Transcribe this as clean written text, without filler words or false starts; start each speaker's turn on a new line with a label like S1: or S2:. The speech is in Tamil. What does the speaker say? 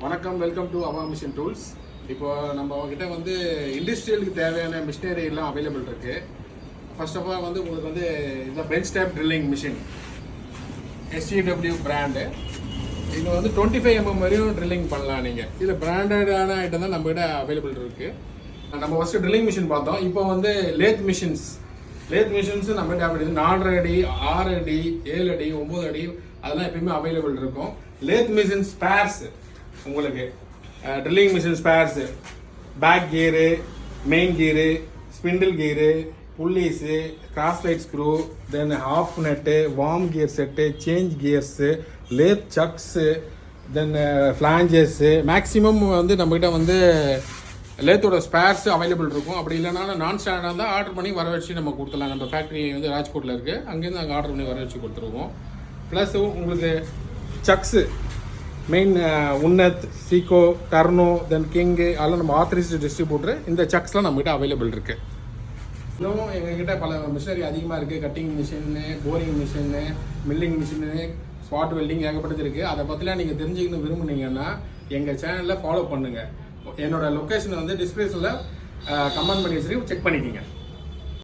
S1: வணக்கம், வெல்கம் டு அவா மிஷின் டூல்ஸ். இப்போ நம்ம கிட்ட வந்து இண்டஸ்ட்ரியலுக்கு தேவையான மிஷினரி எல்லாம் அவைலபிள் இருக்கு. ஃபர்ஸ்ட் ஆஃப் ஆல் வந்து உங்களுக்கு வந்து இந்த bench type drilling machine SGW brand. இது வந்து 25 mm வரையும் ட்ரில்லிங் பண்ணலாம் நீங்கள். இதில் பிராண்டடான ஐட்டம் தான் நம்ம கிட்ட அவைலபிள் இருக்கு. நம்ம ஃபர்ஸ்ட் ட்ரில்லிங் மிஷின் பார்த்தோம். இப்போ வந்து லேத் மிஷின்ஸ் நம்ம கிட்ட அவைலபிள் 4.5 அடி, 6 அடி, 7 அடி, 9 அடி அதெல்லாம் எப்பயுமே அவைலபிள் இருக்கும். லேத் மிஷின் ஸ்பேர்ஸ் உங்களுக்கு drilling machine spares, back gear, main gear, spindle gear, pulleys, cross light screw, then half nut, worm gear set, change gears, lathe chucks, then flanges, maximum வந்து நம்மகிட்ட வந்து லேத்தோட ஸ்பேர்ஸ் அவைலபிள் இருக்கும். அப்படி இல்லைனா நான் ஸ்டாண்டர்டாக இருந்தால் ஆர்டர் பண்ணி வர வச்சு நம்ம கொடுத்துலாம். நம்ம ஃபேக்ட்ரி வந்து ராஜ்கோட்டில் இருக்குது, அங்கேருந்து நாங்கள் ஆர்டர் பண்ணி வர வச்சு கொடுத்துருவோம். ப்ளஸ் உங்களுக்கு சக்ஸு மெயின் உன்னத், சீகோ, டர்னோ, தென் கிங்கு அதெல்லாம் நம்ம ஆத்தரைஸ்டு டிஸ்ட்ரிபியூட்டர். இந்த சக்ஸ்லாம் நம்மகிட்ட அவைலபிள் இருக்குது. இன்னும் எங்ககிட்ட பல மிஷினரி அதிகமாக இருக்குது. கட்டிங் மிஷின்னு, போரிங் மிஷின்னு, மில்லிங் மிஷின்னு, ஸ்பாட் வெல்டிங் ஏகப்பட்டது இருக்குது. அதை பற்றிலாம் நீங்கள் தெரிஞ்சுக்கணும் விரும்புனீங்கன்னா எங்கள் சேனலில் ஃபாலோ பண்ணுங்கள். என்னோடய லொக்கேஷன் வந்து டிஸ்கிரிப்ஷனில் கமெண்ட் பண்ணி வச்சுட்டு செக் பண்ணிக்கிங்க.